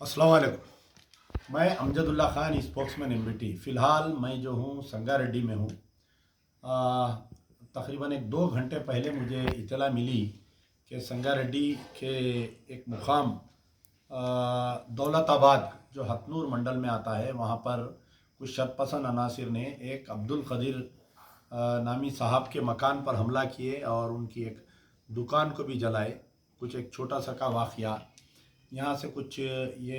अस्सलाम वालेकुम। मैं अमजदुल्ला ख़ान स्पोक्समैन एमबीटी। फ़िलहाल मैं जो हूँ संगारेड्डी में हूँ। तकरीबन 1-2 घंटे पहले मुझे इत्तला मिली कि संगारेड्डी के एक मुकाम दौलताबाद जो हथनूर मंडल में आता है, वहाँ पर कुछ शरपसंद अनासिर ने एक अब्दुल क़दीर नामी साहब के मकान पर हमला किए और उनकी एक दुकान को भी जलाए। कुछ एक छोटा सा का वाक़या यहाँ से कुछ ये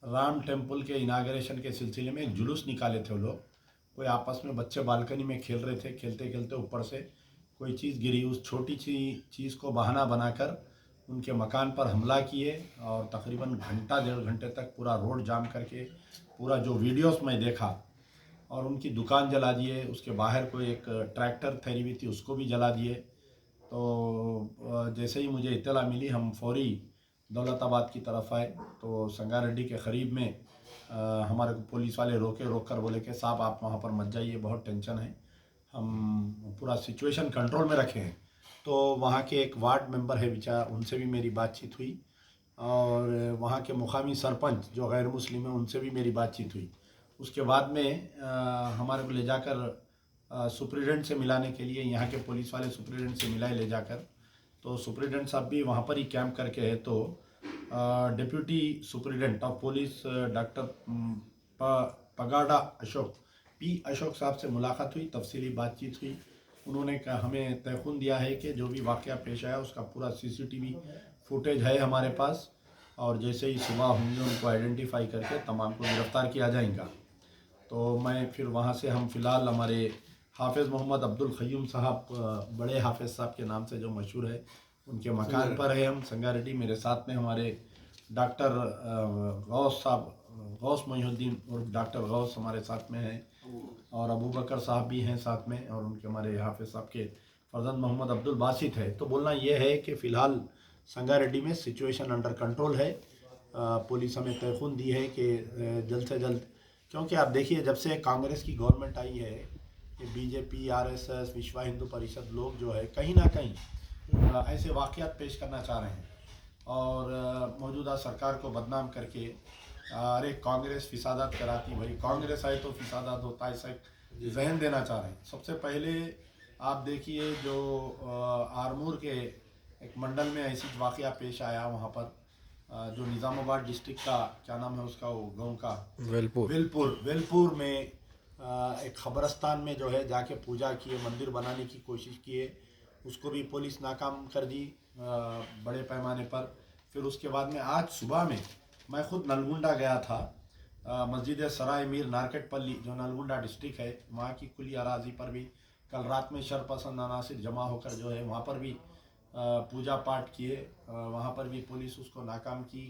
राम टेम्पल के इनाग्रेशन के सिलसिले में एक जुलूस निकाले थे वो लोग। कोई आपस में बच्चे बालकनी में खेल रहे थे, खेलते खेलते ऊपर से कोई चीज़ गिरी। उस छोटी सी चीज़ को बहाना बनाकर उनके मकान पर हमला किए और तकरीबन घंटा 1.5 घंटे तक पूरा रोड जाम करके पूरा जो वीडियोस में देखा, और उनकी दुकान जला दिए। उसके बाहर कोई एक ट्रैक्टर ठहरी हुई थी, उसको भी जला दिए। तो जैसे ही मुझे इत्तला मिली, हम फौरी दौलताबाद की तरफ आए। तो संगारेड्डी के क़रीब में हमारे को पुलिस वाले रोक कर बोले कि साहब आप वहाँ पर मत जाइए, बहुत टेंशन है, हम पूरा सिचुएशन कंट्रोल में रखे हैं। तो वहाँ के एक वार्ड मेंबर है बेचारा, उनसे भी मेरी बातचीत हुई, और वहाँ के मुकामी सरपंच जो गैर मुस्लिम है उनसे भी मेरी बातचीत हुई। उसके बाद में हमारे को ले जाकर सुप्रिटेंडेंट से मिलाने के लिए, यहाँ के पुलिस वाले सुप्रिटेंडेंट से मिलाए ले जाकर। तो सुप्रिटेंडेंट साहब भी वहाँ पर ही कैंप करके है। तो deputy superintendent of police doctor Pagada Ashok Ashok साहब से मुलाकात हुई, तफसीली बातचीत हुई। उन्होंने हमें तयख़ुन दिया है कि जो भी वाक़या पेश आया उसका पूरा CCTV फुटेज है हमारे पास, और जैसे ही सुबह होंगे उनको आइडेंटिफाई करके तमाम को गिरफ़्तार किया जाएगा। तो मैं फिर वहाँ से हम फ़िलहाल हमारे हाफिज़ मोहम्मद अब्दुल क़य्यूम साहब, बड़े हाफिज़ साहब के नाम से जो मशहूर है, उनके मकान पर है हम संगारेड्डी। मेरे साथ में हमारे डॉक्टर गौस साहब, गौस मोहिउद्दीन और डॉक्टर गौस हमारे साथ में हैं, और अबू बकर साहब भी हैं साथ में, और उनके हमारे हाफिज़ साहब के फर्जंद मोहम्मद अब्दुल बासित है। तो बोलना ये है कि फ़िलहाल संगारेड्डी में सिचुएशन अंडर कंट्रोल है। पुलिस हमें तयख़ुन दी है कि जल्द से जल्द, क्योंकि आप देखिए जब से कांग्रेस की गवर्नमेंट आई है, ये BJP, RSS, विश्व हिंदू परिषद लोग जो है कहीं ना कहीं ऐसे वाक़यात पेश करना चाह रहे हैं, और मौजूदा सरकार को बदनाम करके अरे कांग्रेस फिसादात कराती, भाई कांग्रेस आए तो फिसादात होता है, ऐसा जहन देना चाह रहे हैं। सबसे पहले आप देखिए जो आरमूर के एक मंडल में ऐसी वाक़या पेश आया, वहाँ पर जो निज़ामाबाद डिस्ट्रिक्ट का क्या नाम है उसका, वो गाँव का वेलपुर में एक ख़बरस्तान में जो है जाके पूजा किए, मंदिर बनाने की कोशिश किए, उसको भी पुलिस नाकाम कर दी बड़े पैमाने पर। फिर उसके बाद में आज सुबह में मैं ख़ुद नलगुंडा गया था, मस्जिद सराय मीर नारकटपल्ली जो नलगुंडा डिस्ट्रिक्ट है, वहाँ की खुली अराज़ी पर भी कल रात में शरपसंद अनासिर जमा होकर जो है वहाँ पर भी पूजा पाठ किए। वहाँ पर भी पुलिस उसको नाकाम की,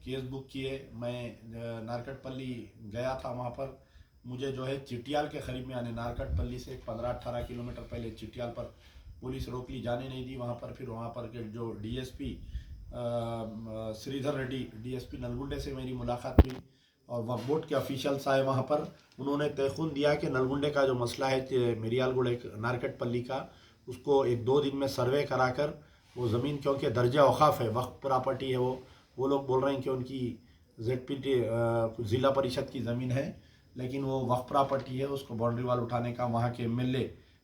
केस बुक किए। मैं नारकटपल्ली गया था, वहाँ पर मुझे जो है चिटियाल के करीब में, यानी नारकटपल्ली से 15-18 किलोमीटर पहले चिटियाल पर पुलिस रोक ली, जाने नहीं दी वहाँ पर। फिर वहाँ पर के जो DSP श्रीधर रेड्डी, DSP नलगुंडे से मेरी मुलाकात हुई, और वक्फ बोर्ड के ऑफिशियल्स आए वहाँ पर। उन्होंने तयख़ुन दिया कि नलगुंडे का जो मसला है मिरियालगुड़ नारकटपल्ली का, उसको 1-2 दिन में सर्वे कराकर वो ज़मीन, क्योंकि दर्जा औक़ाफ़ है, वक्फ प्रॉपर्टी है, वो लोग बोल रहे हैं कि उनकी ZPT ज़िला परिषद की ज़मीन है, लेकिन वो वक्फ प्रॉपर्टी है, उसको बाउंड्री वाल उठाने का वहाँ के MLA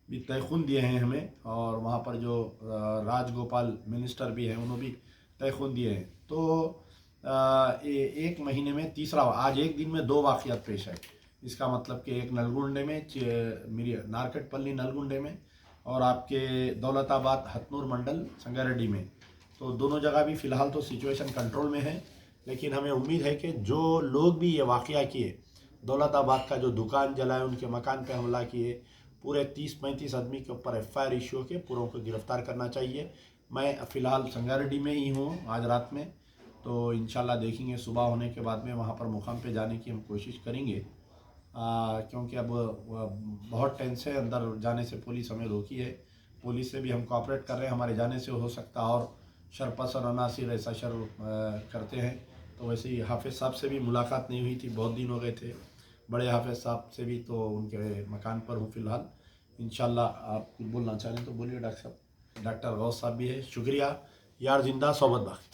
भी तयख़ुन दिए हैं हमें, और वहाँ पर जो राजगोपाल मिनिस्टर भी हैं उन्होंने भी तयख़ुन दिए हैं। तो एक महीने में तीसरा, आज एक दिन में 2 वाक़यात पेश आए। इसका मतलब कि एक नलगुंडे में, नारकटपल्ली नलगुंडे में, और आपके दौलताबाद हथनूर मंडल संगारेड्डी में। तो दोनों जगह भी फ़िलहाल तो सिचुएशन कंट्रोल में है, लेकिन हमें उम्मीद है कि जो लोग भी ये वाक़या किए, दौलताबाद का जो दुकान जलाए, उनके मकान पे हमला किए, पूरे 30-35 आदमी के ऊपर FIR इशू के पूरों को गिरफ़्तार करना चाहिए। मैं फ़िलहाल संगारेड्डी में ही हूँ आज रात में, तो इंशाल्लाह देखेंगे सुबह होने के बाद में वहाँ पर मुकाम पे जाने की हम कोशिश करेंगे, क्योंकि अब बहुत टेंस है, अंदर जाने से पुलिस हमें रोकी है। पुलिस से भी हम कोऑपरेट कर रहे हैं, हमारे जाने से हो सकता और शरपसंद अनासिर ऐसा शर करते हैं। तो वैसे ही हाफिज़ साहब से भी मुलाकात नहीं हुई थी, बहुत दिन हो गए थे, बड़े हाफिज़ साहब से भी, तो उनके मकान पर हूँ फ़िलहाल। इंशाल्लाह आप कुछ बोलना चाहें तो बोलिए डॉक्टर साहब। डॉक्टर गौस साहब भी है, शुक्रिया यार, जिंदा सोबत बाकी।